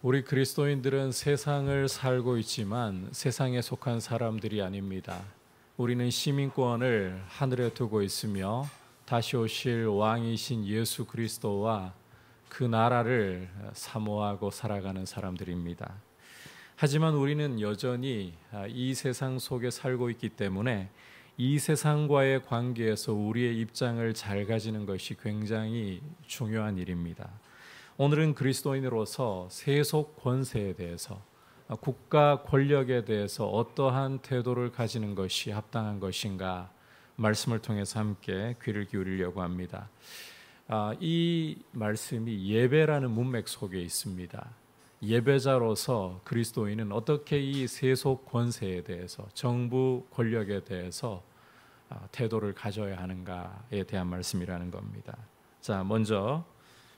우리 그리스도인들은 세상을 살고 있지만 세상에 속한 사람들이 아닙니다. 우리는 시민권을 하늘에 두고 있으며 다시 오실 왕이신 예수 그리스도와 그 나라를 사모하고 살아가는 사람들입니다. 하지만 우리는 여전히 이 세상 속에 살고 있기 때문에 이 세상과의 관계에서 우리의 입장을 잘 가지는 것이 굉장히 중요한 일입니다. 오늘은 그리스도인으로서 세속 권세에 대해서, 국가 권력에 대해서 어떠한 태도를 가지는 것이 합당한 것인가 말씀을 통해서 함께 귀를 기울이려고 합니다. 이 말씀이 예배라는 문맥 속에 있습니다. 예배자로서 그리스도인은 어떻게 이 세속 권세에 대해서, 정부 권력에 대해서 태도를 가져야 하는가에 대한 말씀이라는 겁니다. 자, 먼저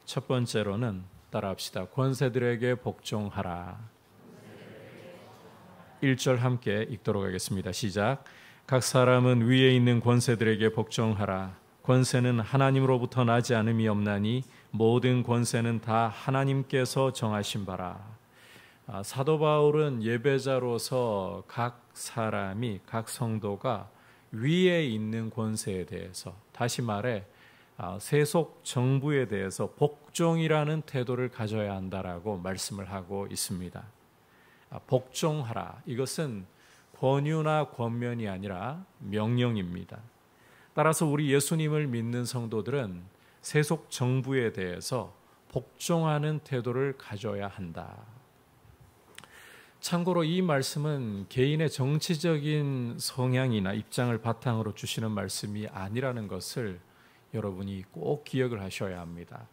첫 번째로는 따라합시다. 권세들에게 복종하라. 1절 함께 읽도록 하겠습니다. 시작. 각 사람은 위에 있는 권세들에게 복종하라. 권세는 하나님으로부터 나지 않음이 없나니 모든 권세는 다 하나님께서 정하신 바라. 사도 바울은 예배자로서 각 사람이, 각 성도가 위에 있는 권세에 대해서, 다시 말해 세속 정부에 대해서 복종이라는 태도를 가져야 한다라고 말씀을 하고 있습니다. 복종하라. 이것은 권유나 권면이 아니라 명령입니다. 따라서 우리 예수님을 믿는 성도들은 세속 정부에 대해서 복종하는 태도를 가져야 한다. 참고로 이 말씀은 개인의 정치적인 성향이나 입장을 바탕으로 주시는 말씀이 아니라는 것을 여러분이 꼭 기억을 하셔야 합니다.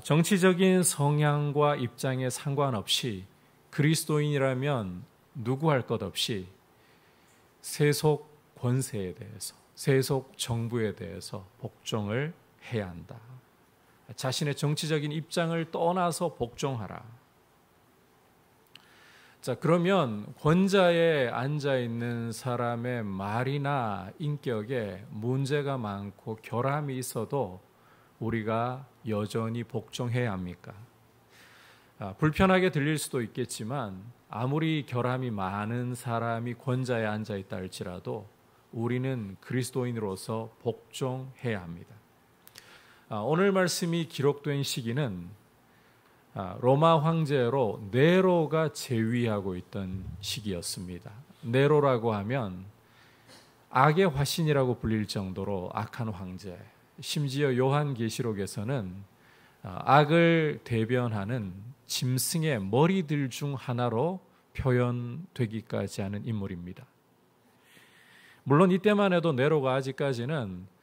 정치적인 성향과 입장에 상관없이 그리스도인이라면 누구 할 것 없이 세속 권세에 대해서, 세속 정부에 대해서 복종을 해야 한다. 자신의 정치적인 입장을 떠나서 복종하라. 자, 그러면 권자에 앉아 있는 사람의 말이나 인격에 문제가 많고 결함이 있어도 우리가 여전히 복종해야 합니까? 불편하게 들릴 수도 있겠지만 아무리 결함이 많은 사람이 권자에 앉아 있다 할지라도 우리는 그리스도인으로서 복종해야 합니다. 오늘 말씀이 기록된 시기는 로마 황제로 네로가 재위하고 있던 시기였습니다. 네로라고 하면 악의 화신이라고 불릴 정도로 악한 황제, 심지어 요한계시록에서는 악을 대변하는 짐승의 머리들 중 하나로 표현되기까지 하는 인물입니다. 물론 이때만 해도 네로가 아직까지는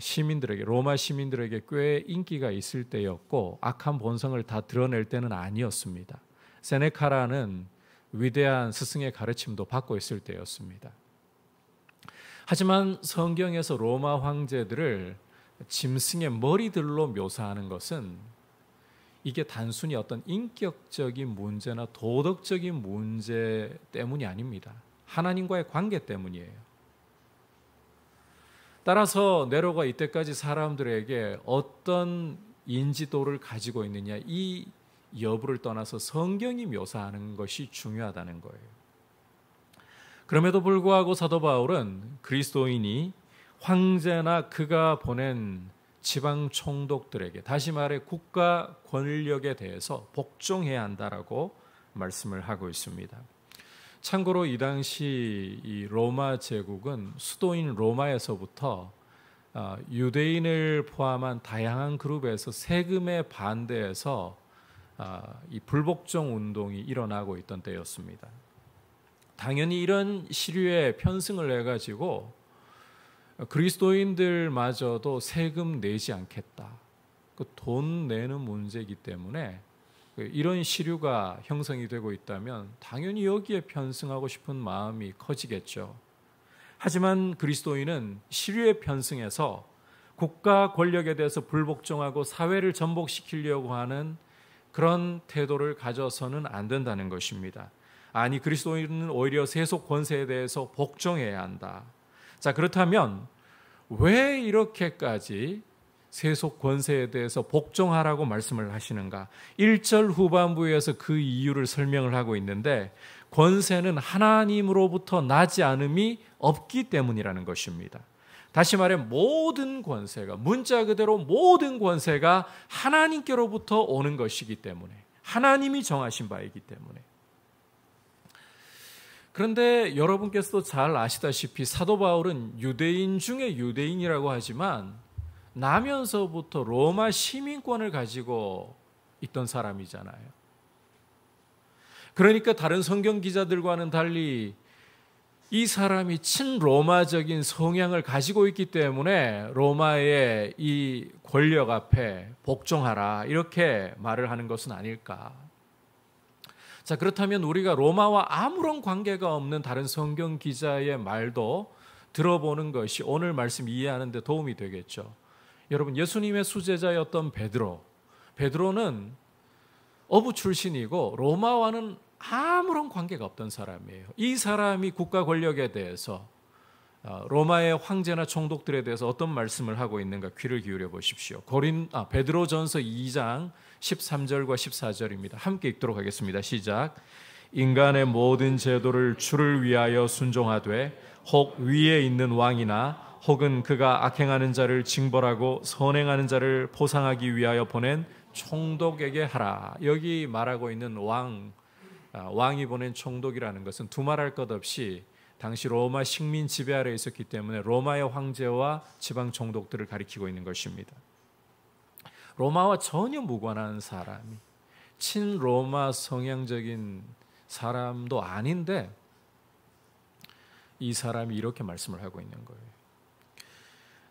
시민들에게, 로마 시민들에게 꽤 인기가 있을 때였고 악한 본성을 다 드러낼 때는 아니었습니다. 세네카라는 위대한 스승의 가르침도 받고 있을 때였습니다. 하지만 성경에서 로마 황제들을 짐승의 머리들로 묘사하는 것은 이게 단순히 어떤 인격적인 문제나 도덕적인 문제 때문이 아닙니다. 하나님과의 관계 때문이에요. 따라서 네로가 이때까지 사람들에게 어떤 인지도를 가지고 있느냐, 이 여부를 떠나서 성경이 묘사하는 것이 중요하다는 거예요. 그럼에도 불구하고 사도 바울은 그리스도인이 황제나 그가 보낸 지방 총독들에게, 다시 말해 국가 권력에 대해서 복종해야 한다라고 말씀을 하고 있습니다. 참고로 이 당시 이 로마 제국은 수도인 로마에서부터 유대인을 포함한 다양한 그룹에서 세금에 반대해서 이 불복종 운동이 일어나고 있던 때였습니다. 당연히 이런 시류에 편승을 해가지고 그리스도인들마저도 세금 내지 않겠다. 그 돈 내는 문제이기 때문에 이런 시류가 형성이 되고 있다면 당연히 여기에 편승하고 싶은 마음이 커지겠죠. 하지만 그리스도인은 시류에 편승해서 국가 권력에 대해서 불복종하고 사회를 전복시키려고 하는 그런 태도를 가져서는 안 된다는 것입니다. 아니, 그리스도인은 오히려 세속 권세에 대해서 복종해야 한다. 자, 그렇다면 왜 이렇게까지 세속 권세에 대해서 복종하라고 말씀을 하시는가? 1절 후반부에서 그 이유를 설명을 하고 있는데 권세는 하나님으로부터 나지 않음이 없기 때문이라는 것입니다. 다시 말해 모든 권세가, 문자 그대로 모든 권세가 하나님께로부터 오는 것이기 때문에, 하나님이 정하신 바이기 때문에. 그런데 여러분께서도 잘 아시다시피 사도 바울은 유대인 중에 유대인이라고 하지만 나면서부터 로마 시민권을 가지고 있던 사람이잖아요. 그러니까 다른 성경 기자들과는 달리 이 사람이 친로마적인 성향을 가지고 있기 때문에 로마의 이 권력 앞에 복종하라 이렇게 말을 하는 것은 아닐까. 자, 그렇다면 우리가 로마와 아무런 관계가 없는 다른 성경 기자의 말도 들어보는 것이 오늘 말씀 이해하는 데 도움이 되겠죠. 여러분, 예수님의 수제자였던 베드로는 어부 출신이고 로마와는 아무런 관계가 없던 사람이에요. 이 사람이 국가 권력에 대해서, 로마의 황제나 총독들에 대해서 어떤 말씀을 하고 있는가 귀를 기울여 보십시오. 베드로전서 2장 13절과 14절입니다. 함께 읽도록 하겠습니다. 시작. 인간의 모든 제도를 주를 위하여 순종하되 혹 위에 있는 왕이나 혹은 그가 악행하는 자를 징벌하고 선행하는 자를 보상하기 위하여 보낸 총독에게 하라. 여기 말하고 있는 왕이 보낸 총독이라는 것은 두말할 것 없이 당시 로마 식민 지배 아래 있었기 때문에 로마의 황제와 지방 총독들을 가리키고 있는 것입니다. 로마와 전혀 무관한 사람이, 친로마 성향적인 사람도 아닌데 이 사람이 이렇게 말씀을 하고 있는 거예요.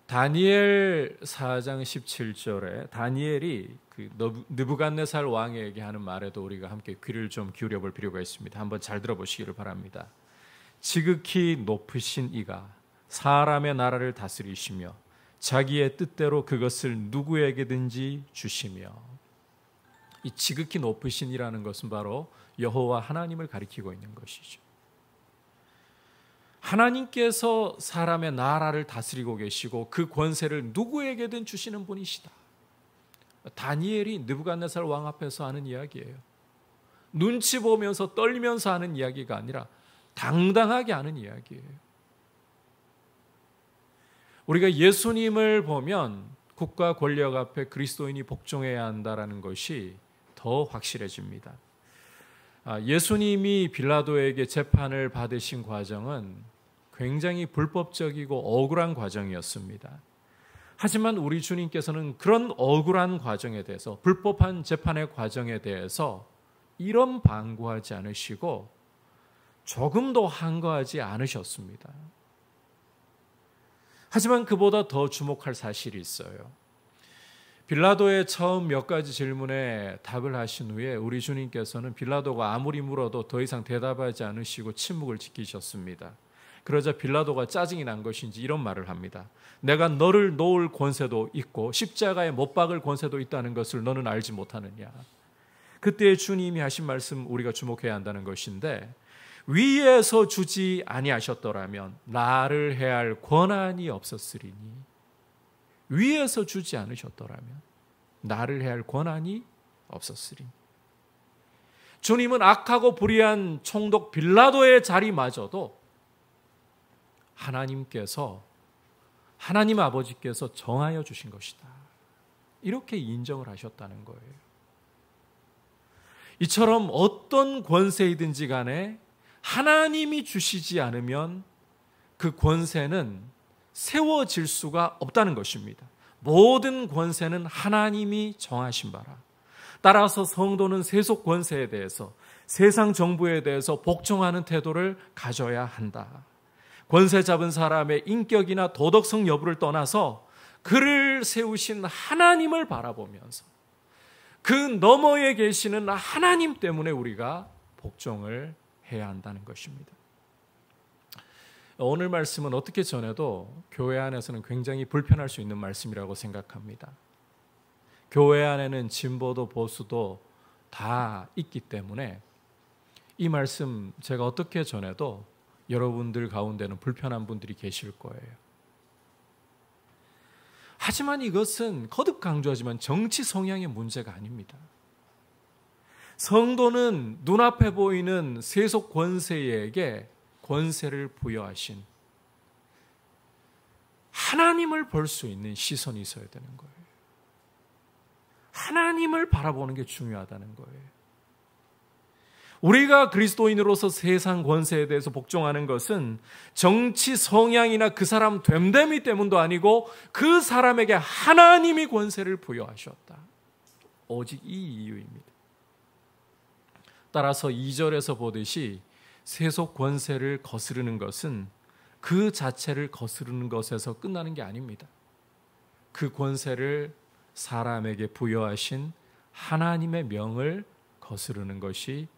다니엘 4장 17절에 다니엘이 그 느부갓네살 왕에게 하는 말에도 우리가 함께 귀를 좀 기울여 볼 필요가 있습니다. 한번 잘 들어보시기를 바랍니다. 지극히 높으신 이가 사람의 나라를 다스리시며 자기의 뜻대로 그것을 누구에게든지 주시며. 이 지극히 높으신 이라는 것은 바로 여호와 하나님을 가리키고 있는 것이죠. 하나님께서 사람의 나라를 다스리고 계시고 그 권세를 누구에게든 주시는 분이시다. 다니엘이 느부갓네살 왕 앞에서 하는 이야기예요. 눈치 보면서 떨면서 하는 이야기가 아니라 당당하게 하는 이야기예요. 우리가 예수님을 보면 국가 권력 앞에 그리스도인이 복종해야 한다는 것이 더 확실해집니다. 예수님이 빌라도에게 재판을 받으신 과정은 굉장히 불법적이고 억울한 과정이었습니다. 하지만 우리 주님께서는 그런 억울한 과정에 대해서, 불법한 재판의 과정에 대해서 이런 방구하지 않으시고 조금도 한거하지 않으셨습니다. 하지만 그보다 더 주목할 사실이 있어요. 빌라도의 처음 몇 가지 질문에 답을 하신 후에 우리 주님께서는 빌라도가 아무리 물어도 더 이상 대답하지 않으시고 침묵을 지키셨습니다. 그러자 빌라도가 짜증이 난 것인지 이런 말을 합니다. 내가 너를 놓을 권세도 있고 십자가에 못 박을 권세도 있다는 것을 너는 알지 못하느냐. 그때 주님이 하신 말씀 우리가 주목해야 한다는 것인데, 위에서 주지 아니하셨더라면 나를 해할 권한이 없었으리니, 위에서 주지 않으셨더라면 나를 해할 권한이 없었으리니. 주님은 악하고 불의한 총독 빌라도의 자리마저도 하나님 아버지께서 정하여 주신 것이다. 이렇게 인정을 하셨다는 거예요. 이처럼 어떤 권세이든지 간에 하나님이 주시지 않으면 그 권세는 세워질 수가 없다는 것입니다. 모든 권세는 하나님이 정하신 바라. 따라서 성도는 세속 권세에 대해서, 세상 정부에 대해서 복종하는 태도를 가져야 한다. 권세 잡은 사람의 인격이나 도덕성 여부를 떠나서 그를 세우신 하나님을 바라보면서 그 너머에 계시는 하나님 때문에 우리가 복종을 해야 한다는 것입니다. 오늘 말씀은 어떻게 전해도 교회 안에서는 굉장히 불편할 수 있는 말씀이라고 생각합니다. 교회 안에는 진보도 보수도 다 있기 때문에 이 말씀 제가 어떻게 전해도 여러분들 가운데는 불편한 분들이 계실 거예요. 하지만 이것은 거듭 강조하지만 정치 성향의 문제가 아닙니다. 성도는 눈앞에 보이는 세속 권세에게 권세를 부여하신 하나님을 볼 수 있는 시선이 있어야 되는 거예요. 하나님을 바라보는 게 중요하다는 거예요. 우리가 그리스도인으로서 세상 권세에 대해서 복종하는 것은 정치 성향이나 그 사람 됨됨이 때문도 아니고 그 사람에게 하나님이 권세를 부여하셨다. 오직 이 이유입니다. 따라서 2절에서 보듯이 세속 권세를 거스르는 것은 그 자체를 거스르는 것에서 끝나는 게 아닙니다. 그 권세를 사람에게 부여하신 하나님의 명을 거스르는 것이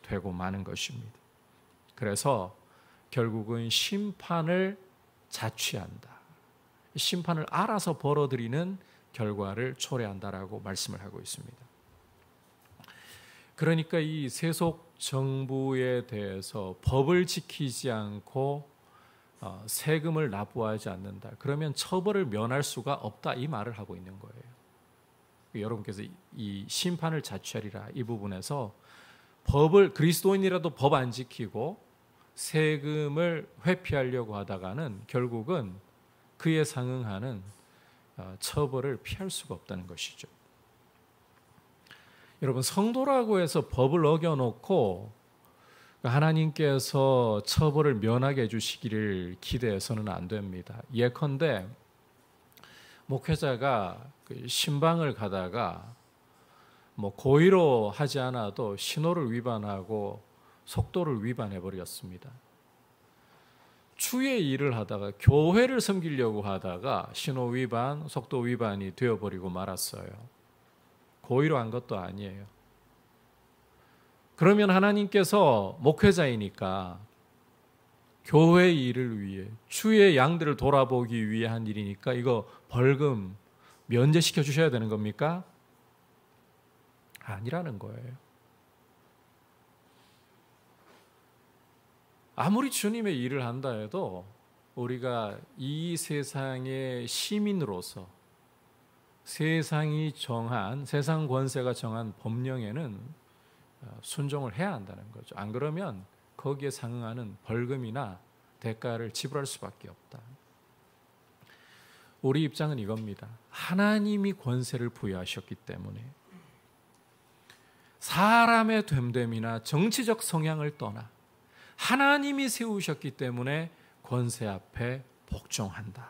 되고 마는 것입니다. 그래서 결국은 심판을 자취한다. 심판을 알아서 벌어들이는 결과를 초래한다라고 말씀을 하고 있습니다. 그러니까 이 세속 정부에 대해서 법을 지키지 않고 세금을 납부하지 않는다. 그러면 처벌을 면할 수가 없다. 이 말을 하고 있는 거예요. 여러분께서 이 심판을 자취하리라 이 부분에서 법을 그리스도인이라도 법 안 지키고 세금을 회피하려고 하다가는 결국은 그에 상응하는 처벌을 피할 수가 없다는 것이죠. 여러분 성도라고 해서 법을 어겨놓고 하나님께서 처벌을 면하게 해주시기를 기대해서는 안 됩니다. 예컨대 목회자가 신방을 가다가 고의로 하지 않아도 신호를 위반하고 속도를 위반해 버렸습니다. 주의 일을 하다가 교회를 섬기려고 하다가 신호 위반, 속도 위반이 되어버리고 말았어요. 고의로 한 것도 아니에요. 그러면 하나님께서 목회자이니까 교회 일을 위해 주의 양들을 돌아보기 위해 한 일이니까 이거 벌금 면제시켜 주셔야 되는 겁니까? 아니라는 거예요. 아무리 주님의 일을 한다 해도 우리가 이 세상의 시민으로서 세상이 정한, 세상 권세가 정한 법령에는 순종을 해야 한다는 거죠. 안 그러면 거기에 상응하는 벌금이나 대가를 지불할 수밖에 없다. 우리 입장은 이겁니다. 하나님이 권세를 부여하셨기 때문에 사람의 됨됨이나 정치적 성향을 떠나 하나님이 세우셨기 때문에 권세 앞에 복종한다.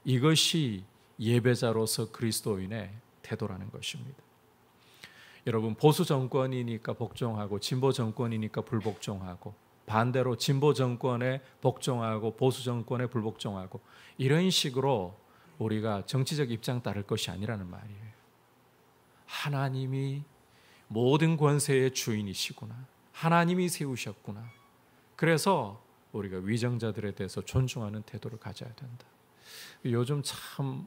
이것이 예배자로서 그리스도인의 태도라는 것입니다. 여러분 보수 정권이니까 복종하고 진보 정권이니까 불복종하고 반대로 진보 정권에 복종하고 보수 정권에 불복종하고 이런 식으로 우리가 정치적 입장 따를 것이 아니라는 말이에요. 하나님이 모든 권세의 주인이시구나. 하나님이 세우셨구나. 그래서 우리가 위정자들에 대해서 존중하는 태도를 가져야 된다. 요즘 참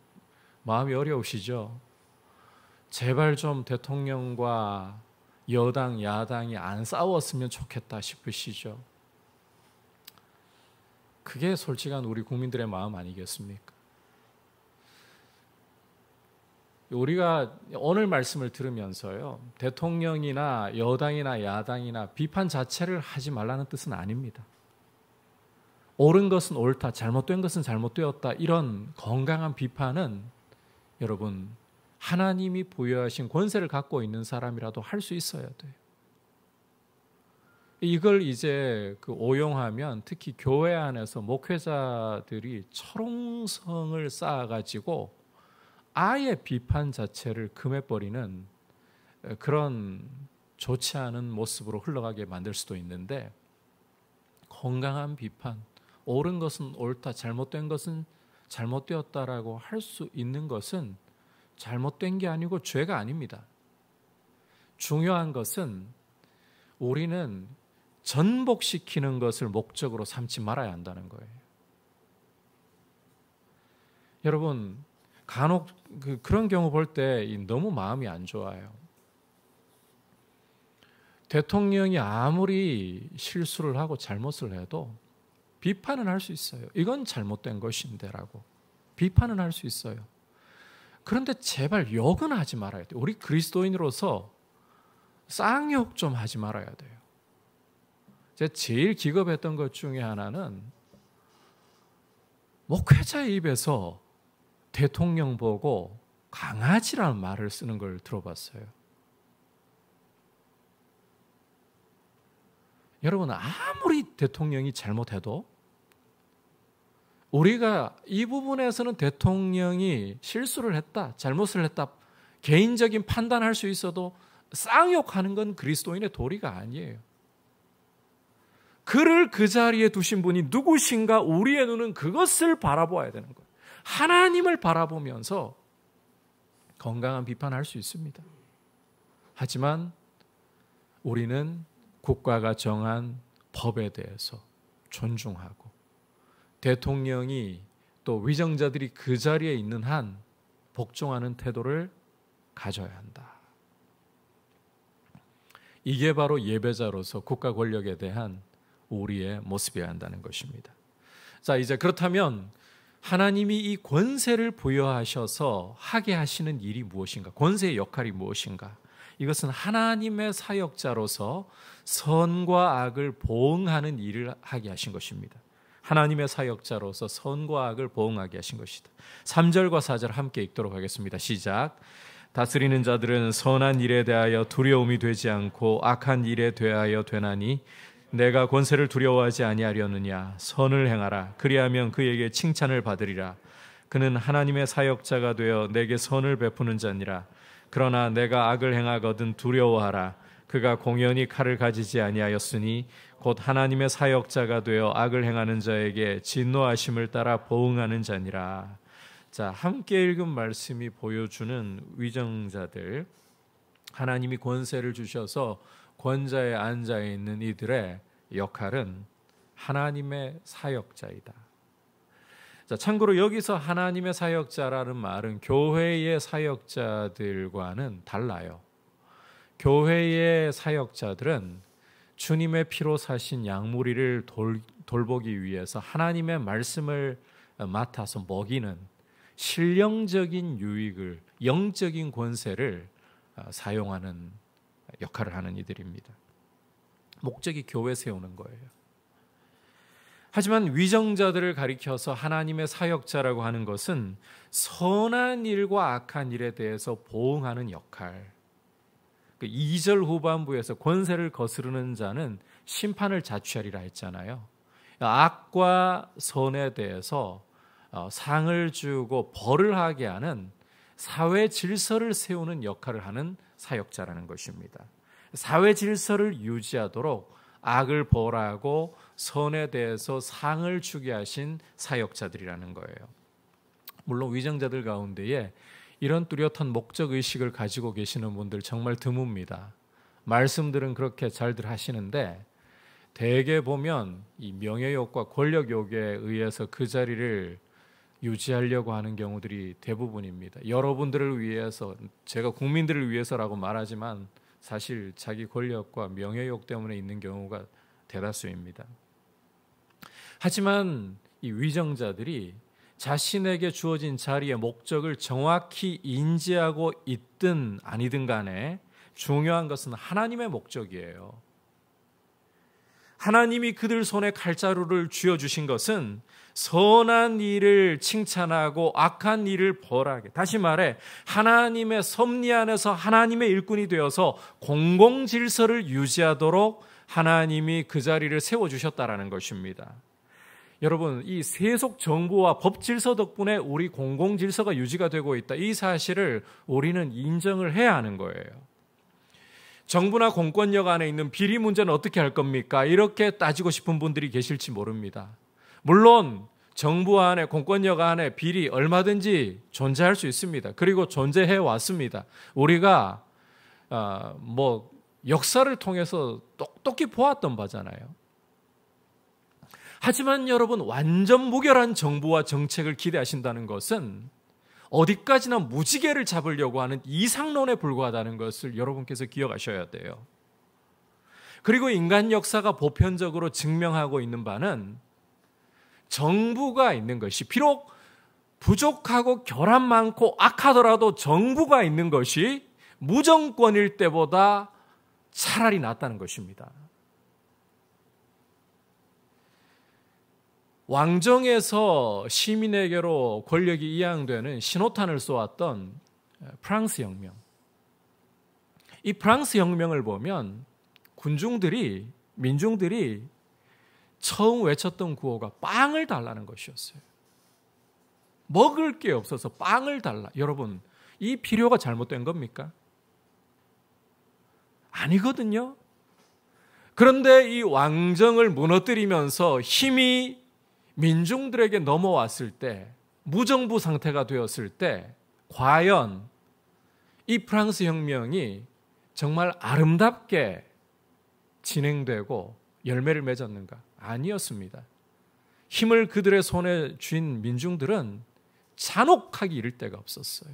마음이 어려우시죠? 제발 좀 대통령과 여당, 야당이 안 싸웠으면 좋겠다 싶으시죠? 그게 솔직한 우리 국민들의 마음 아니겠습니까? 우리가 오늘 말씀을 들으면서요, 대통령이나 여당이나 야당이나 비판 자체를 하지 말라는 뜻은 아닙니다. 옳은 것은 옳다, 잘못된 것은 잘못되었다, 이런 건강한 비판은 여러분 하나님이 부여하신 권세를 갖고 있는 사람이라도 할 수 있어야 돼요. 이걸 이제 오용하면 특히 교회 안에서 목회자들이 철옹성을 쌓아가지고 아예 비판 자체를 금해버리는 그런 좋지 않은 모습으로 흘러가게 만들 수도 있는데, 건강한 비판, 옳은 것은 옳다, 잘못된 것은 잘못되었다라고 할 수 있는 것은 잘못된 게 아니고 죄가 아닙니다. 중요한 것은 우리는 전복시키는 것을 목적으로 삼지 말아야 한다는 거예요. 여러분 간혹 그런 경우 볼 때 너무 마음이 안 좋아요. 대통령이 아무리 실수를 하고 잘못을 해도 비판은 할 수 있어요. 이건 잘못된 것인데라고 비판은 할 수 있어요. 그런데 제발 욕은 하지 말아야 돼요. 우리 그리스도인으로서 쌍욕 좀 하지 말아야 돼요. 제가 제일 기겁했던 것 중에 하나는 목회자의 입에서 대통령 보고 강아지라는 말을 쓰는 걸 들어봤어요. 여러분, 아무리 대통령이 잘못해도 우리가 이 부분에서는 대통령이 실수를 했다, 잘못을 했다, 개인적인 판단할 수 있어도 쌍욕하는 건 그리스도인의 도리가 아니에요. 그를 그 자리에 두신 분이 누구신가? 우리의 눈은 그것을 바라보아야 되는 거예요. 하나님을 바라보면서 건강한 비판할 수 있습니다. 하지만 우리는 국가가 정한 법에 대해서 존중하고 대통령이 또 위정자들이 그 자리에 있는 한 복종하는 태도를 가져야 한다. 이게 바로 예배자로서 국가 권력에 대한 우리의 모습이어야 한다는 것입니다. 자, 이제 그렇다면 하나님이 이 권세를 부여하셔서 하게 하시는 일이 무엇인가? 권세의 역할이 무엇인가? 이것은 하나님의 사역자로서 선과 악을 보응하는 일을 하게 하신 것입니다. 하나님의 사역자로서 선과 악을 보응하게 하신 것이다. 3절과 4절 함께 읽도록 하겠습니다. 시작. 다스리는 자들은 선한 일에 대하여 두려움이 되지 않고 악한 일에 대하여 되나니 내가 권세를 두려워하지 아니하려느냐. 선을 행하라. 그리하면 그에게 칭찬을 받으리라. 그는 하나님의 사역자가 되어 내게 선을 베푸는 자니라. 그러나 내가 악을 행하거든 두려워하라. 그가 공연히 칼을 가지지 아니하였으니 곧 하나님의 사역자가 되어 악을 행하는 자에게 진노하심을 따라 보응하는 자니라. 자, 함께 읽은 말씀이 보여주는 위정자들, 하나님이 권세를 주셔서 권자에 앉아 있는 이들의 역할은 하나님의 사역자이다. 자, 참고로 여기서 하나님의 사역자라는 말은 교회의 사역자들과는 달라요. 교회의 사역자들은 주님의 피로 사신 양무리를 돌보기 위해서 하나님의 말씀을 맡아서 먹이는 신령적인 유익을, 영적인 권세를 사용하는 역할을 하는 이들입니다. 목적이 교회 세우는 거예요. 하지만 위정자들을 가리켜서 하나님의 사역자라고 하는 것은 선한 일과 악한 일에 대해서 보응하는 역할. 2절 후반부에서 권세를 거스르는 자는 심판을 자취하리라 했잖아요. 악과 선에 대해서 상을 주고 벌을 하게 하는 사회 질서를 세우는 역할을 하는 사역자라는 것입니다. 사회 질서를 유지하도록 악을 벌하고 선에 대해서 상을 주게 하신 사역자들이라는 거예요. 물론 위정자들 가운데에 이런 뚜렷한 목적의식을 가지고 계시는 분들 정말 드뭅니다. 말씀들은 그렇게 잘들 하시는데 대개 보면 이 명예욕과 권력욕에 의해서 그 자리를 유지하려고 하는 경우들이 대부분입니다. 여러분들을 위해서, 제가 국민들을 위해서라고 말하지만 사실 자기 권력과 명예욕 때문에 있는 경우가 대다수입니다. 하지만 이 위정자들이 자신에게 주어진 자리의 목적을 정확히 인지하고 있든 아니든 간에 중요한 것은 하나님의 목적이에요. 하나님이 그들 손에 칼자루를 쥐어주신 것은 선한 일을 칭찬하고 악한 일을 벌하게, 다시 말해 하나님의 섭리 안에서 하나님의 일꾼이 되어서 공공질서를 유지하도록 하나님이 그 자리를 세워주셨다라는 것입니다. 여러분, 이 세속 정부와 법 질서 덕분에 우리 공공 질서가 유지가 되고 있다. 이 사실을 우리는 인정을 해야 하는 거예요. 정부나 공권력 안에 있는 비리 문제는 어떻게 할 겁니까? 이렇게 따지고 싶은 분들이 계실지 모릅니다. 물론 정부 안에, 공권력 안에 비리 얼마든지 존재할 수 있습니다. 그리고 존재해 왔습니다. 우리가 역사를 통해서 똑똑히 보았던 바잖아요. 하지만 여러분, 완전 무결한 정부와 정책을 기대하신다는 것은 어디까지나 무지개를 잡으려고 하는 이상론에 불과하다는 것을 여러분께서 기억하셔야 돼요. 그리고 인간 역사가 보편적으로 증명하고 있는 바는 정부가 있는 것이, 비록 부족하고 결함 많고 악하더라도 정부가 있는 것이 무정권일 때보다 차라리 낫다는 것입니다. 왕정에서 시민에게로 권력이 이양되는 신호탄을 쏘았던 프랑스 혁명. 이 프랑스 혁명을 보면 민중들이 처음 외쳤던 구호가 빵을 달라는 것이었어요. 먹을 게 없어서 빵을 달라. 여러분, 이 필요가 잘못된 겁니까? 아니거든요. 그런데 이 왕정을 무너뜨리면서 힘이 민중들에게 넘어왔을 때, 무정부 상태가 되었을 때, 과연 이 프랑스 혁명이 정말 아름답게 진행되고 열매를 맺었는가? 아니었습니다. 힘을 그들의 손에 쥔 민중들은 잔혹하기 이를 데가 없었어요.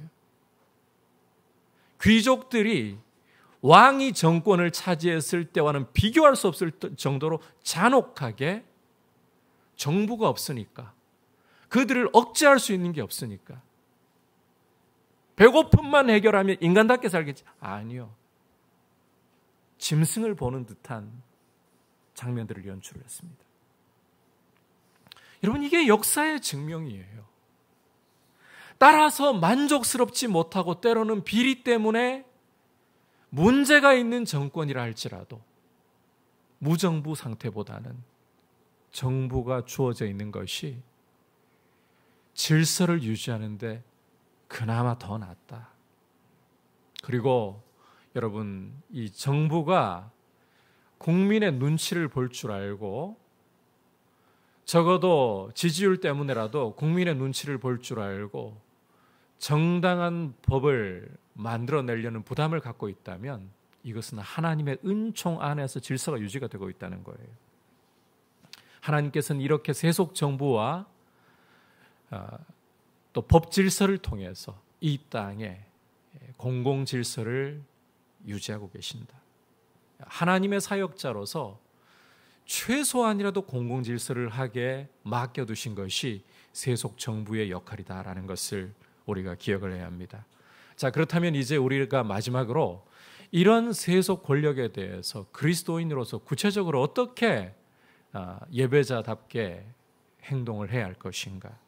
귀족들이 왕이 정권을 차지했을 때와는 비교할 수 없을 정도로 잔혹하게, 정부가 없으니까, 그들을 억제할 수 있는 게 없으니까, 배고픔만 해결하면 인간답게 살겠지. 아니요. 짐승을 보는 듯한 장면들을 연출했습니다. 여러분, 이게 역사의 증명이에요. 따라서 만족스럽지 못하고 때로는 비리 때문에 문제가 있는 정권이라 할지라도 무정부 상태보다는 정부가 주어져 있는 것이 질서를 유지하는데 그나마 더 낫다. 그리고 여러분, 이 정부가 국민의 눈치를 볼 줄 알고, 적어도 지지율 때문에라도 국민의 눈치를 볼 줄 알고 정당한 법을 만들어내려는 부담을 갖고 있다면 이것은 하나님의 은총 안에서 질서가 유지가 되고 있다는 거예요. 하나님께서는 이렇게 세속 정부와 또 법 질서를 통해서 이 땅에 공공 질서를 유지하고 계신다. 하나님의 사역자로서 최소한이라도 공공 질서를 하게 맡겨두신 것이 세속 정부의 역할이다라는 것을 우리가 기억을 해야 합니다. 자, 그렇다면 이제 우리가 마지막으로 이런 세속 권력에 대해서 그리스도인으로서 구체적으로 어떻게 예배자답게 행동을 해야 할 것인가?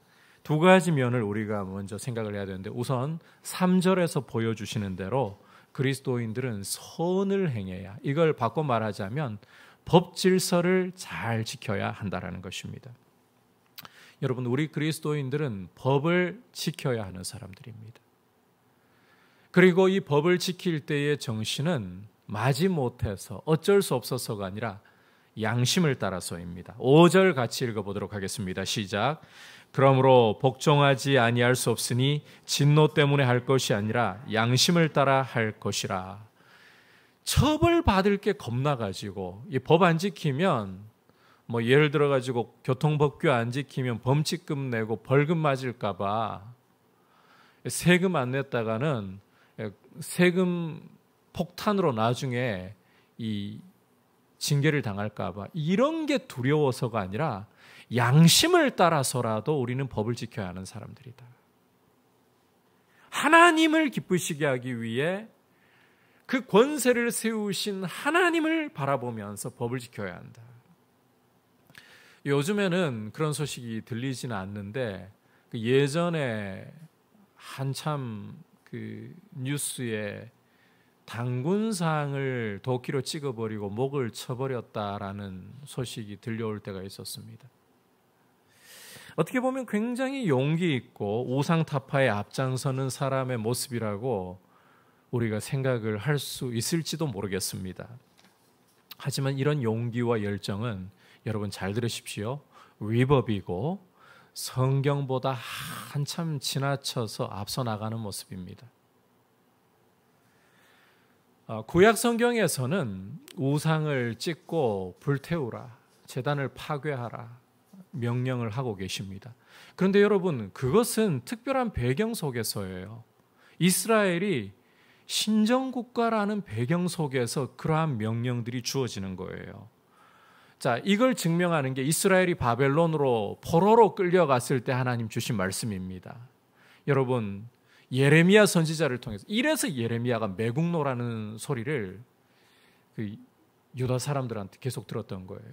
두 가지 면을 우리가 먼저 생각을 해야 되는데, 우선 3절에서 보여주시는 대로 그리스도인들은 선을 행해야, 이걸 바꿔 말하자면 법 질서를 잘 지켜야 한다라는 것입니다. 여러분, 우리 그리스도인들은 법을 지켜야 하는 사람들입니다. 그리고 이 법을 지킬 때의 정신은 마지못해서 어쩔 수 없어서가 아니라 양심을 따라서입니다. 5절 같이 읽어보도록 하겠습니다. 시작. 그러므로 복종하지 아니할 수 없으니 진노 때문에 할 것이 아니라 양심을 따라 할 것이라. 처벌받을 게 겁나가지고 이 법 안 지키면, 뭐 예를 들어가지고 교통법규 안 지키면 범칙금 내고 벌금 맞을까 봐 세금 안 냈다가는 세금 폭탄으로 나중에 이 징계를 당할까 봐, 이런 게 두려워서가 아니라 양심을 따라서라도 우리는 법을 지켜야 하는 사람들이다. 하나님을 기쁘시게 하기 위해 그 권세를 세우신 하나님을 바라보면서 법을 지켜야 한다. 요즘에는 그런 소식이 들리지는 않는데, 예전에 한참 그 뉴스에 당군상을 도끼로 찍어버리고 목을 쳐버렸다라는 소식이 들려올 때가 있었습니다. 어떻게 보면 굉장히 용기 있고 우상타파에 앞장서는 사람의 모습이라고 우리가 생각을 할 수 있을지도 모르겠습니다. 하지만 이런 용기와 열정은, 여러분 잘 들으십시오, 위법이고 성경보다 한참 지나쳐서 앞서 나가는 모습입니다. 구약 성경에서는 우상을 찍고 불태우라, 제단을 파괴하라 명령을 하고 계십니다. 그런데 여러분, 그것은 특별한 배경 속에서예요. 이스라엘이 신정국가라는 배경 속에서 그러한 명령들이 주어지는 거예요. 자, 이걸 증명하는 게 이스라엘이 바벨론으로 포로로 끌려갔을 때 하나님 주신 말씀입니다. 여러분, 예레미야 선지자를 통해서, 이래서 예레미야가 매국노라는 소리를 그 유다 사람들한테 계속 들었던 거예요.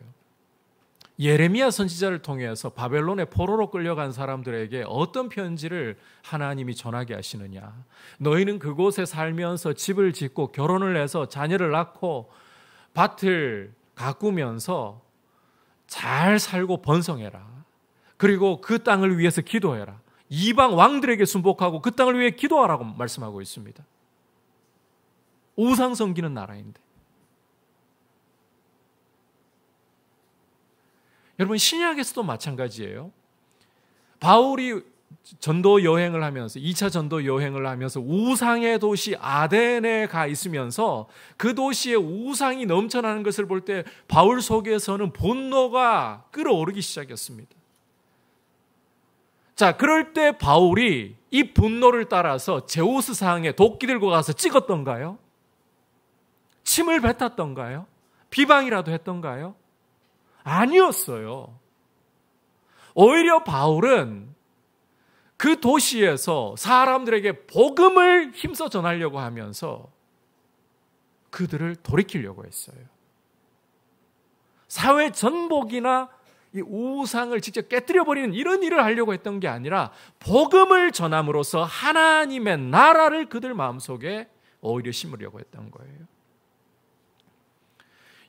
예레미야 선지자를 통해서 바벨론의 포로로 끌려간 사람들에게 어떤 편지를 하나님이 전하게 하시느냐. 너희는 그곳에 살면서 집을 짓고 결혼을 해서 자녀를 낳고 밭을 가꾸면서 잘 살고 번성해라. 그리고 그 땅을 위해서 기도해라. 이방 왕들에게 순복하고 그 땅을 위해 기도하라고 말씀하고 있습니다. 우상 섬기는 나라인데. 여러분, 신약에서도 마찬가지예요. 바울이 전도 여행을 하면서 2차 전도 여행을 하면서 우상의 도시 아덴에 가 있으면서 그 도시에 우상이 넘쳐나는 것을 볼 때 바울 속에서는 분노가 끓어오르기 시작했습니다. 자, 그럴 때 바울이 이 분노를 따라서 제우스 상에 도끼 들고 가서 찍었던가요? 침을 뱉었던가요? 비방이라도 했던가요? 아니었어요. 오히려 바울은 그 도시에서 사람들에게 복음을 힘써 전하려고 하면서 그들을 돌이키려고 했어요. 사회 전복이나 이 우상을 직접 깨뜨려버리는 이런 일을 하려고 했던 게 아니라 복음을 전함으로써 하나님의 나라를 그들 마음속에 오히려 심으려고 했던 거예요.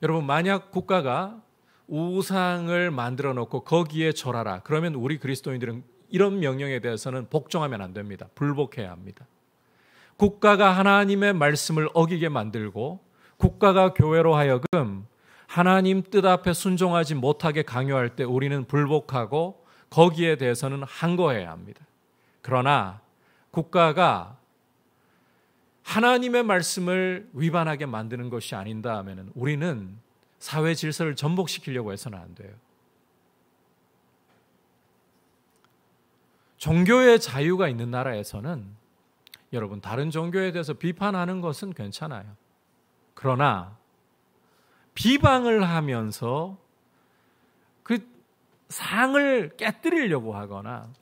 여러분, 만약 국가가 우상을 만들어 놓고 거기에 절하라. 그러면 우리 그리스도인들은 이런 명령에 대해서는 복종하면 안 됩니다. 불복해야 합니다. 국가가 하나님의 말씀을 어기게 만들고 국가가 교회로 하여금 하나님 뜻 앞에 순종하지 못하게 강요할 때 우리는 불복하고 거기에 대해서는 항거해야 합니다. 그러나 국가가 하나님의 말씀을 위반하게 만드는 것이 아닌다 하면 우리는 사회 질서를 전복시키려고 해서는 안 돼요. 종교의 자유가 있는 나라에서는 여러분, 다른 종교에 대해서 비판하는 것은 괜찮아요. 그러나 비방을 하면서 그 상을 깨뜨리려고 하거나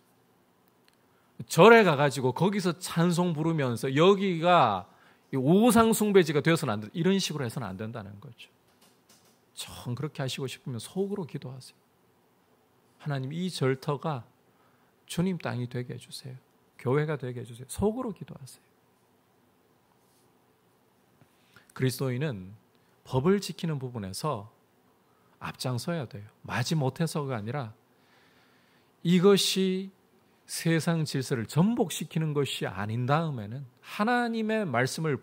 절에 가가지고 거기서 찬송 부르면서 여기가 우상 숭배지가 되어서는 안 된다. 이런 식으로 해서는 안 된다는 거죠. 정 그렇게 하시고 싶으면 속으로 기도하세요. 하나님, 이 절터가 주님 땅이 되게 해주세요. 교회가 되게 해주세요. 속으로 기도하세요. 그리스도인은 법을 지키는 부분에서 앞장서야 돼요. 마지못해서가 아니라 이것이 세상 질서를 전복시키는 것이 아닌 다음에는, 하나님의 말씀을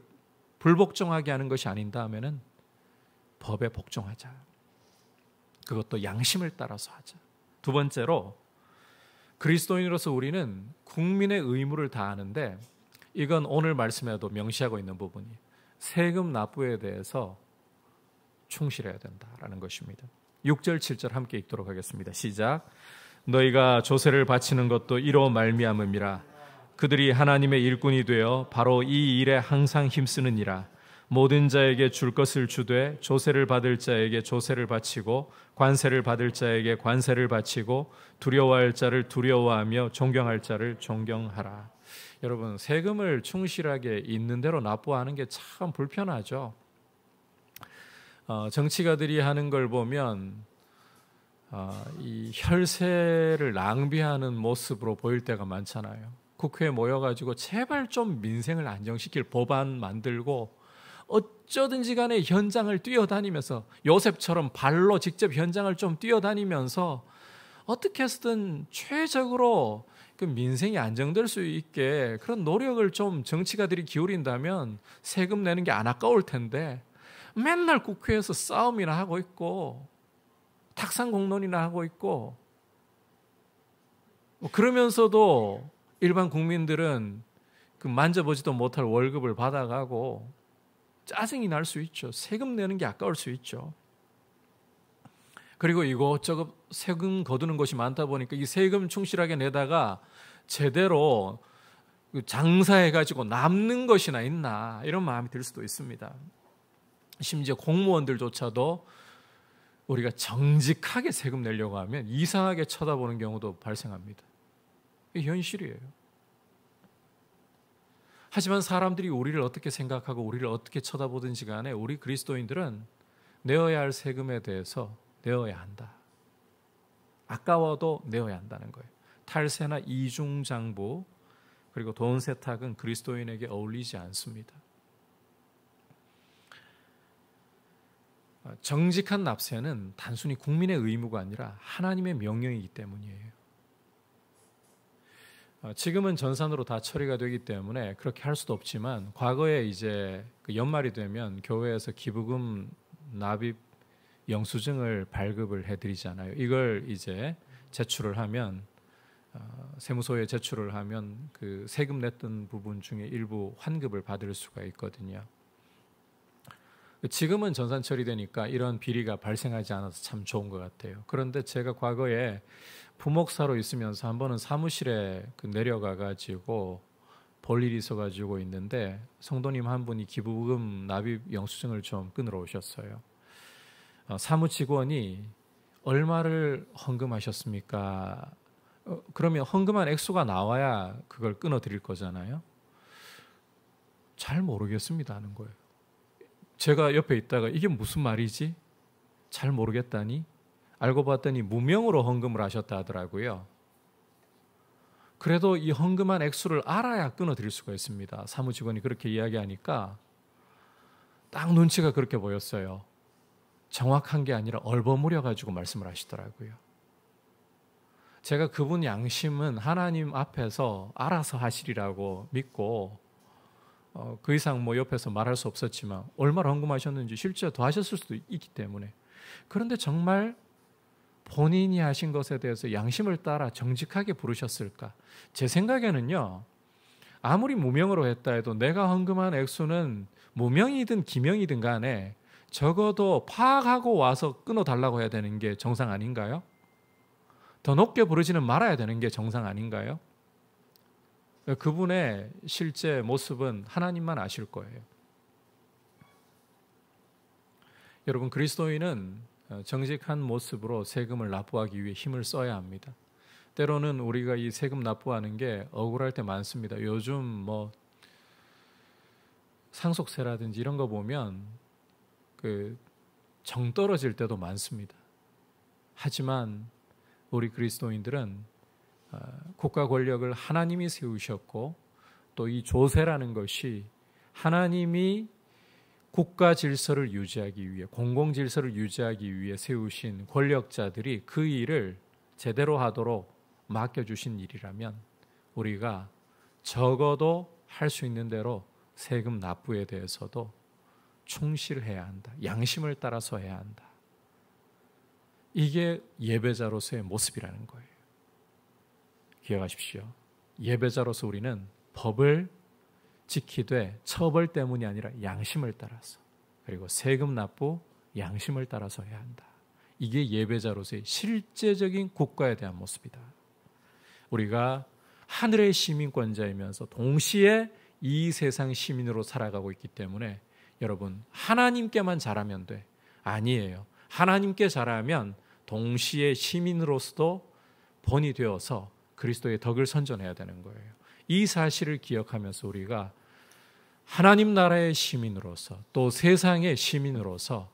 불복종하게 하는 것이 아닌 다음에는 법에 복종하자. 그것도 양심을 따라서 하자. 두 번째로, 그리스도인으로서 우리는 국민의 의무를 다하는데, 이건 오늘 말씀에도 명시하고 있는 부분이에요. 세금 납부에 대해서 충실해야 된다라는 것입니다. 6절 7절 함께 읽도록 하겠습니다. 시작. 너희가 조세를 바치는 것도 이로 말미암음이라. 그들이 하나님의 일꾼이 되어 바로 이 일에 항상 힘쓰느니라. 모든 자에게 줄 것을 주되 조세를 받을 자에게 조세를 바치고 관세를 받을 자에게 관세를 바치고 두려워할 자를 두려워하며 존경할 자를 존경하라. 여러분, 세금을 충실하게 있는 대로 납부하는 게 참 불편하죠. 정치가들이 하는 걸 보면 이 혈세를 낭비하는 모습으로 보일 때가 많잖아요. 국회에 모여가지고 제발 좀 민생을 안정시킬 법안 만들고 어쩌든지 간에 현장을 뛰어다니면서 요셉처럼 발로 직접 현장을 좀 뛰어다니면서 어떻게 해서든 최적으로 그 민생이 안정될 수 있게 그런 노력을 좀 정치가들이 기울인다면 세금 내는 게 안 아까울 텐데, 맨날 국회에서 싸움이나 하고 있고 탁상 공론이나 하고 있고 그러면서도 일반 국민들은 그 만져보지도 못할 월급을 받아가고 짜증이 날 수 있죠. 세금 내는 게 아까울 수 있죠. 그리고 이것저것 세금 거두는 것이 많다 보니까 이 세금 충실하게 내다가 제대로 장사해가지고 남는 것이나 있나, 이런 마음이 들 수도 있습니다. 심지어 공무원들조차도 우리가 정직하게 세금 내려고 하면 이상하게 쳐다보는 경우도 발생합니다. 이게 현실이에요. 하지만 사람들이 우리를 어떻게 생각하고 우리를 어떻게 쳐다보든지 간에 우리 그리스도인들은 내어야 할 세금에 대해서 내어야 한다. 아까워도 내어야 한다는 거예요. 탈세나 이중장부 그리고 돈 세탁은 그리스도인에게 어울리지 않습니다. 정직한 납세는 단순히 국민의 의무가 아니라 하나님의 명령이기 때문이에요. 지금은 전산으로 다 처리가 되기 때문에 그렇게 할 수도 없지만 과거에 이제 그 연말이 되면 교회에서 기부금 납입 영수증을 발급을 해드리잖아요. 이걸 이제 제출을 하면 세무서에 제출을 하면 그 세금 냈던 부분 중에 일부 환급을 받을 수가 있거든요. 지금은 전산 처리되니까 이런 비리가 발생하지 않아서 참 좋은 것 같아요. 그런데 제가 과거에 부목사로 있으면서 한 번은 사무실에 내려가 가지고 볼 일이 있어가지고 있는데 성도님 한 분이 기부금 납입 영수증을 좀 끊으러 오셨어요. 사무 직원이 얼마를 헌금하셨습니까? 그러면 헌금한 액수가 나와야 그걸 끊어드릴 거잖아요. 잘 모르겠습니다 하는 거예요. 제가 옆에 있다가 이게 무슨 말이지? 잘 모르겠다니? 알고 봤더니 무명으로 헌금을 하셨다 하더라고요. 그래도 이 헌금한 액수를 알아야 끊어드릴 수가 있습니다. 사무직원이 그렇게 이야기하니까 딱 눈치가 그렇게 보였어요. 정확한 게 아니라 얼버무려가지고 말씀을 하시더라고요. 제가 그분 양심은 하나님 앞에서 알아서 하시리라고 믿고 그 이상 뭐 옆에서 말할 수 없었지만 얼마나 헌금하셨는지 실제 더 하셨을 수도 있기 때문에. 그런데 정말 본인이 하신 것에 대해서 양심을 따라 정직하게 부르셨을까? 제 생각에는요, 아무리 무명으로 했다 해도 내가 헌금한 액수는 무명이든 기명이든 간에 적어도 파악하고 와서 끊어달라고 해야 되는 게 정상 아닌가요? 더 높게 부르지는 말아야 되는 게 정상 아닌가요? 그분의 실제 모습은 하나님만 아실 거예요. 여러분, 그리스도인은 정직한 모습으로 세금을 납부하기 위해 힘을 써야 합니다. 때로는 우리가 이 세금 납부하는 게 억울할 때 많습니다. 요즘 뭐 상속세라든지 이런 거 보면 정 떨어질 때도 많습니다. 하지만 우리 그리스도인들은 국가 권력을 하나님이 세우셨고 또 이 조세라는 것이 하나님이 국가 질서를 유지하기 위해, 공공 질서를 유지하기 위해 세우신 권력자들이 그 일을 제대로 하도록 맡겨주신 일이라면 우리가 적어도 할 수 있는 대로 세금 납부에 대해서도 충실해야 한다. 양심을 따라서 해야 한다. 이게 예배자로서의 모습이라는 거예요. 기억하십시오. 예배자로서 우리는 법을 지키되 처벌 때문이 아니라 양심을 따라서, 그리고 세금 납부 양심을 따라서 해야 한다. 이게 예배자로서의 실제적인 국가에 대한 모습이다. 우리가 하늘의 시민권자이면서 동시에 이 세상 시민으로 살아가고 있기 때문에 여러분, 하나님께만 잘하면 돼. 아니에요. 하나님께 잘하면 동시에 시민으로서도 본이 되어서 그리스도의 덕을 선전해야 되는 거예요. 이 사실을 기억하면서 우리가 하나님 나라의 시민으로서 또 세상의 시민으로서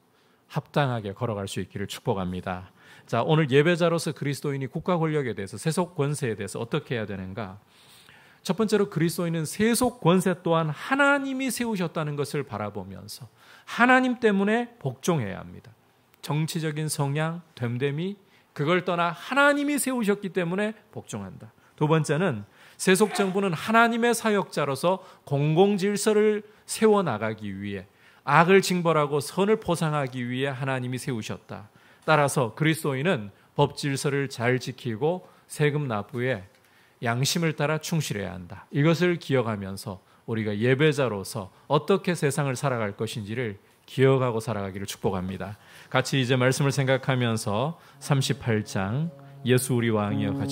합당하게 걸어갈 수 있기를 축복합니다. 자, 오늘 예배자로서 그리스도인이 국가 권력에 대해서, 세속 권세에 대해서 어떻게 해야 되는가? 첫 번째로 그리스도인은 세속 권세 또한 하나님이 세우셨다는 것을 바라보면서 하나님 때문에 복종해야 합니다. 정치적인 성향, 됨됨이, 그걸 떠나 하나님이 세우셨기 때문에 복종한다. 두 번째는 세속 정부는 하나님의 사역자로서 공공 질서를 세워나가기 위해, 악을 징벌하고 선을 포상하기 위해 하나님이 세우셨다. 따라서 그리스도인은 법 질서를 잘 지키고 세금 납부에 양심을 따라 충실해야 한다. 이것을 기억하면서 우리가 예배자로서 어떻게 세상을 살아갈 것인지를 기억하고 살아가기를 축복합니다. 같이 이제 말씀을 생각하면서 38장 예수 우리 왕이여 같이